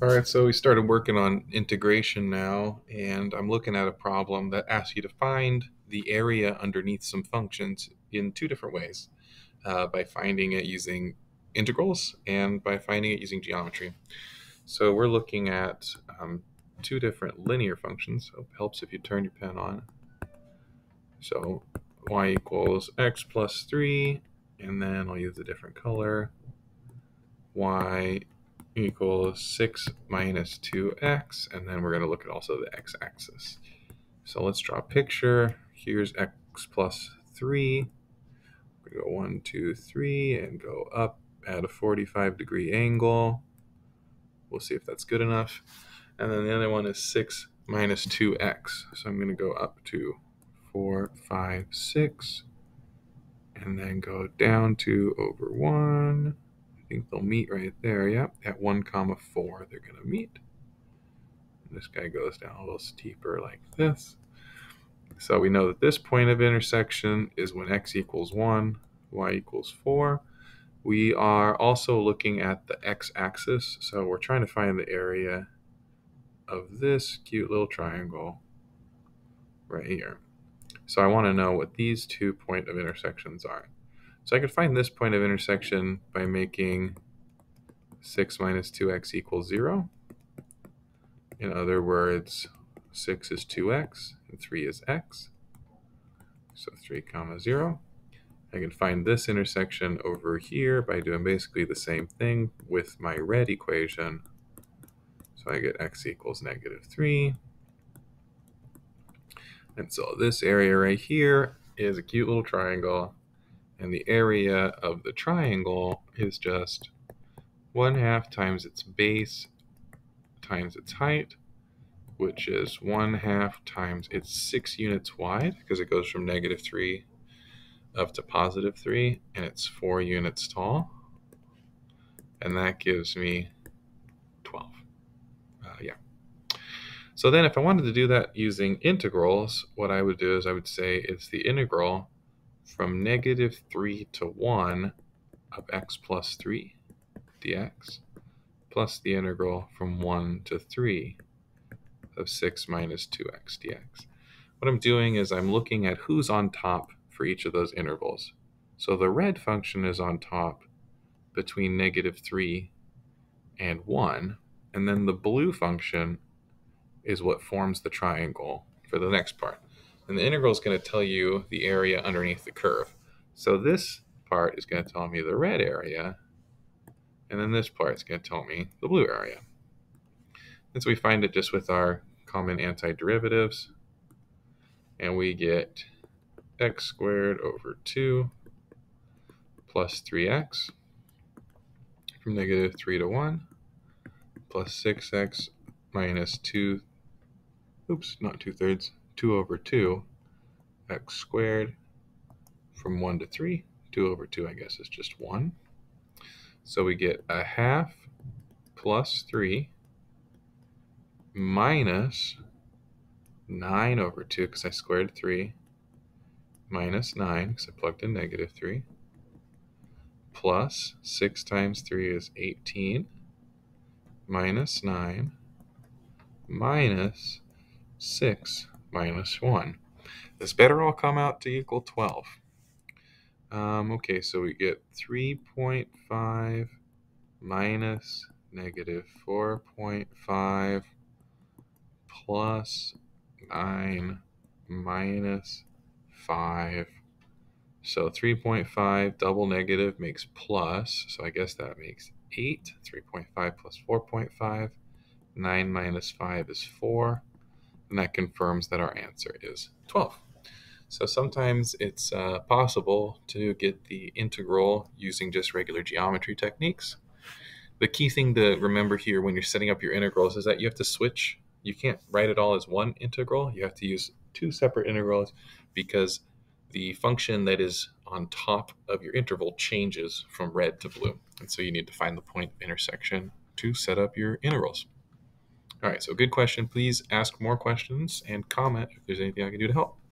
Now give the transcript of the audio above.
All right, so we started working on integration now, and I'm looking at a problem that asks you to find the area underneath some functions in two different ways, by finding it using integrals and by finding it using geometry. So we're looking at two different linear functions. So it helps if you turn your pen on. So y equals x plus 3, and then I'll use a different color. Y equals 6 minus 2x, and then we're going to look at also the x-axis. So let's draw a picture. Here's x plus 3. We go 1, 2, 3, and go up at a 45-degree angle. We'll see if that's good enough. And then the other one is 6 minus 2x. So I'm going to go up to 4, 5, 6, and then go down to over 1. I think they'll meet right there. Yep, at 1 comma 4 they're going to meet. And this guy goes down a little steeper like this. So we know that this point of intersection is when x equals 1, y equals 4. We are also looking at the x-axis, so we're trying to find the area of this cute little triangle right here. So I want to know what these 2 point of intersections are. So I could find this point of intersection by making 6 minus 2x equals 0. In other words, 6 is 2x and 3 is x. So 3 comma 0. I can find this intersection over here by doing basically the same thing with my red equation. So I get x equals negative 3. And so this area right here is a cute little triangle. And the area of the triangle is just 1/2 times its base times its height, which is 1/2 times its 6 units wide, because it goes from negative 3 up to positive 3, and it's 4 units tall. And that gives me 12. Yeah. So then if I wanted to do that using integrals, what I would do is I would say it's the integral from negative 3 to 1 of x plus 3 dx plus the integral from 1 to 3 of 6 minus 2x dx. What I'm doing is I'm looking at who's on top for each of those intervals. So the red function is on top between negative 3 and 1, and then the blue function is what forms the triangle for the next part. And the integral is going to tell you the area underneath the curve. So this part is going to tell me the red area, and then this part is going to tell me the blue area. And so we find it just with our common antiderivatives, and we get x squared over 2 plus 3x from negative 3 to 1 plus 6x minus 2, not 2/3, 2 over 2 x squared from 1 to 3. 2 over 2, I guess, is just 1. So we get 1/2 plus 3 minus 9 over 2, because I squared 3, minus 9, because I plugged in negative 3, plus 6 times 3 is 18, minus 9, minus 6 minus 1. This better all come out to equal 12. Okay, so we get 3.5 minus negative 4.5 plus 9 minus 5. So 3.5 double negative makes plus, so I guess that makes 8. 3.5 plus 4.5. 9 minus 5 is 4. And that confirms that our answer is 12. So sometimes it's possible to get the integral using just regular geometry techniques. The key thing to remember here when you're setting up your integrals is that you have to switch. You can't write it all as one integral. You have to use two separate integrals because the function that is on top of your interval changes from red to blue. And so you need to find the point of intersection to set up your integrals. All right, so good question. Please ask more questions and comment if there's anything I can do to help.